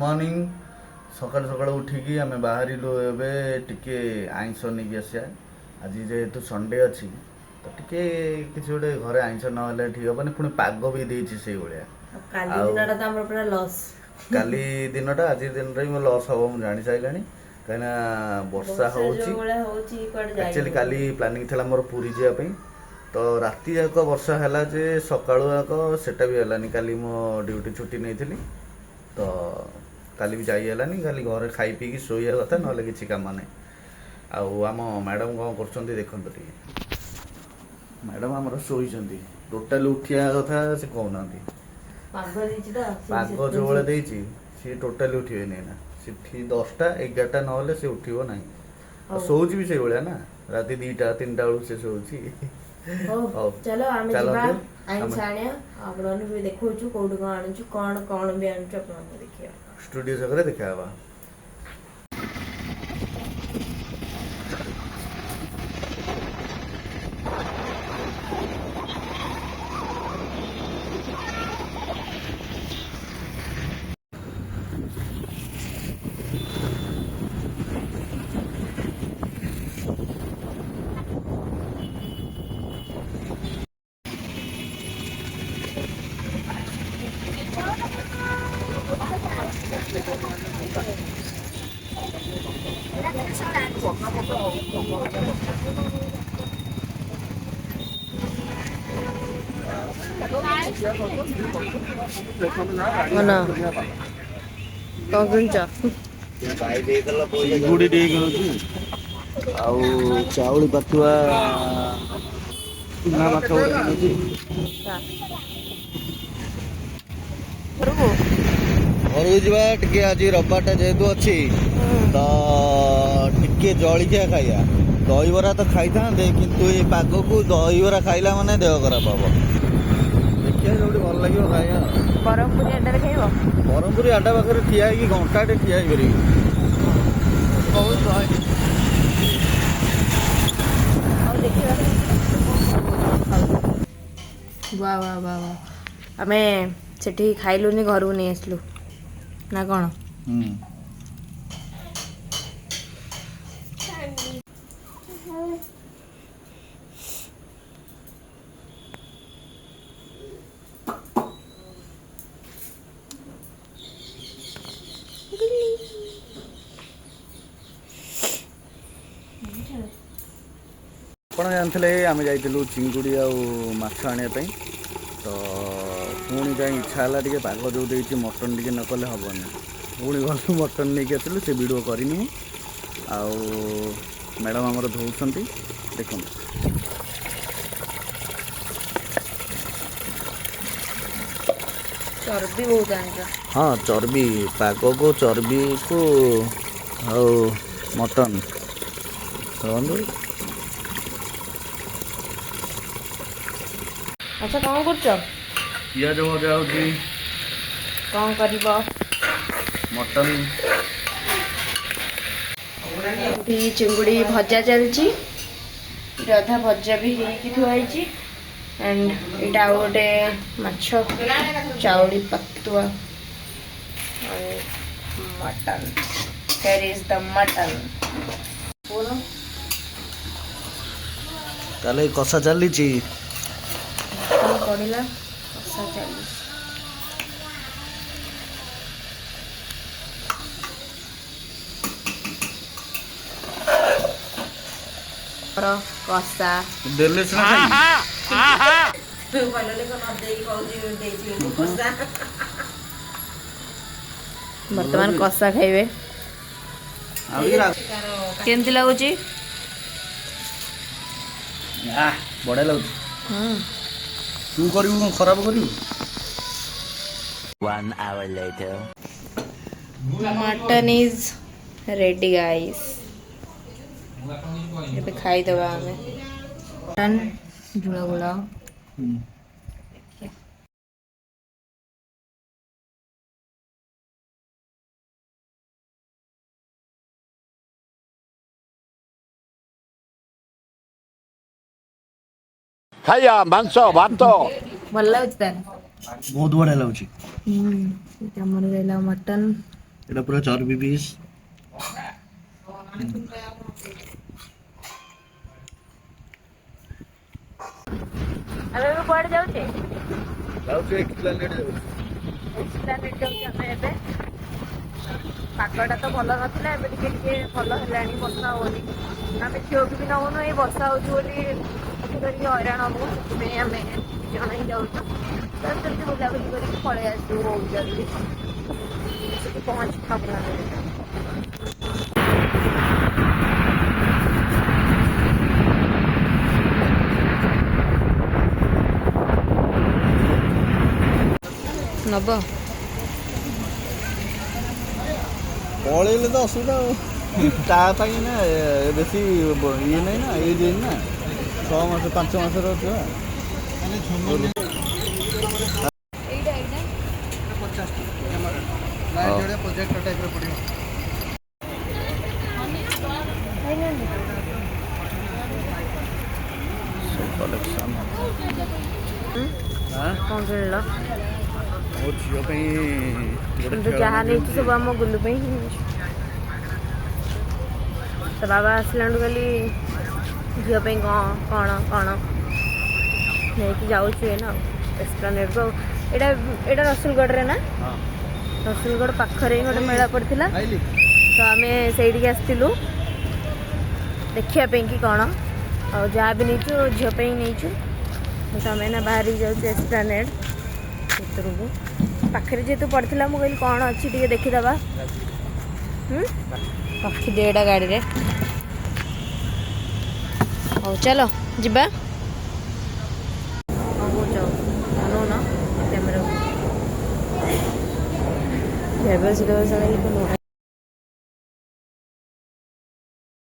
Morning सकाल सकाल उठिकी आम बाहर ए टिके आइंस नहीं आसिया आज जेहेतु संडे अच्छी तो टिके किसी गोटे घरे आइंस ना ठीक हेनी पुणी पाग भी देती से काली दिनटा आज दिन लस हम मुझे जानी सारे कहीं वर्षा होचुअली काली प्लानिंग थी मोर पूरी जावाई तो राति जाक वर्षा है जे सकाळु जाक सेटा भी हलानी काली मो ड्यूटी छुट्टी नहीं थी तो काली भी जाई हलानी खाली घर खाई पी शोया कथा ना किसी काम ना आम मैडम कौन कर देखते टे मैडम आमर शोचती टोटाल उठिया कथा से कहना पाग जो भाई सी टोटाली उठे ना सी 10टा 11टा ना से उठो ना शोच भी से भाया ना राति 2टा 3टा बेलू से शोची चलो आम देखो कौट कौन कौन भी देखिए स्टूडियो सगरे देखा चिंगुड़ी चाउल पथुआ घर जा टे आज रविवार जेहेतु अच्छी तो टे जलिया खाइया दहीबरा तो खाई था किंतु ये पाग को दहीबरा खाइला माने देह खराब हम देखिए जो भल लगे खाइया ब्रह्मपुरी आड्डा पाखे ठिया घंटाटे ठिया वाह वाह वाह वाह आम से खाइलुनि घर को नहीं आसलु ना कौन आप जानते आम जाइलु चिंगुड़ी आछ आने तो पुणी कहीं इच्छा है टे पाग जो देती मटन टे न कले हेनी पुणी गलु मटन नहीं आसलु से वीडियो करनी मैडम आमर धोउछन देख चर्बी बहुत हाँ चर्बी पाग को चर्बी को मटन अच्छा कौन कर पिज भजा कौन कर मटन चिंगुड़ी भजा चलची अधा भजा भी थुआई एंड इटा गोटे माछ चाउली पतुआ mutton here is the mutton ताले कषा चली पड़ा कषा चली कषा बर्तमान कषा खाइबे केमती लगुच बढ़िया लगुच तू करू खराब करू 1 hour later mutton is ready guys ये खाई दबा हमें मटन जुड़ा गुड़ा खाया मांस भात भल लगुच बहुत बढ़िया लगुच मटन এটা পুরো চর্বি পিস। ଆମେ ଏବେ କୁଆଡ଼େ ଯାଉଛେ? ଯାଉଛୁ ଏକ୍ସପ୍ଲାନେଡ୍ ଯାଉଛୁ। ଏକ୍ସପ୍ଲାନେଡ୍ ଯାଉଛେ ଆମେ ଏବେ। ପାଗଟା ତ ଭଲ ନଥିଲା, ଏବେ ଟିକେ ଟିକେ ଭଲ ହେଲାଣି, ବର୍ଷା ହଉନି। ଆମେ ଝିଅକୁ ବି ନଉନୁ, ଏଇ ବର୍ଷା ହଉଛି ବୋଲି ଏଠି କରିକି ହଇରାଣ ହବୁ, ସେଥିପାଇଁ ଆମେ ଜଣ ହିଁ ଯାଉଛୁ। ତ ସେମିତି ବୁଲାବୁଲି କରିକି ପଳେଇ ଆସିବୁ ବହୁତ ଜଲ୍ଦି, ସେଠି ପହଞ୍ଚିଥାବୁ ଆମେ। ନବ ପଳେଇଲେ ତ ଅସୁବିଧା ଆଉ। ତା ପାଇଁ ନା ବେଶୀ ଇଏ ନାହିଁ ନା, ଏଜ୍ ହେଇନି ନା, 6 ମାସ 5 ମାସର ଛୁଆ। ପ୍ରୋଜେକ୍ଟ ଟାଇପ୍ର ପଡ଼ିବ। କଲେକ୍ସନ୍ କ'ଣ କିଣିଲ? ମୋ ଝିଅ ପାଇଁ କିନ୍ତୁ ଯାହା ନେଇଛି ସବୁ ଆମ ଗୁଲୁ ପାଇଁ ହିଁ ନେଇଛୁ। ତ ବାବା ଆସିଲାଠୁ ଖାଲି ଝିଅ ପାଇଁ କ'ଣ ନେଇକି ଯାଉଛୁ ଏଇନା ଆଉ ଏକ୍ସପ୍ଲାନେଡ୍କୁ। ଆଉ ଏଇଟା ରସୁଲଗଡ଼ରେ ନା? ରସୁଲଗଡ଼ ପାଖରେ ହିଁ ଗୋଟେ ମେଳା ପଡ଼ିଥିଲା, ତ ଆମେ ସେଇଠିକି ଆସିଥିଲୁ ଦେଖିବା ପାଇଁ କି କ'ଣ। ଆଉ ଯାହା ବି ନେଇଛୁ ଝିଅ ପାଇଁ ନେଇଛୁ। ତ ଆମେ ଏଇନା ବାହାରିକି ଯାଉଛୁ ଏକ୍ସପ୍ଲାନେଡ୍ ଭିତରକୁ। ପାଖରେ ଯେହେତୁ ପଡ଼ିଥିଲା, ମୁଁ କହିଲି କ'ଣ ଅଛି ଟିକେ ଦେଖିଦେବା। ରଖିଦିଅ ଏଇଟା ଗାଡ଼ିରେ। ହଉ ଚାଲ ଯିବା। କ'ଣ କହୁଛ? ଅନଉନ କ୍ୟାମେରାକୁ।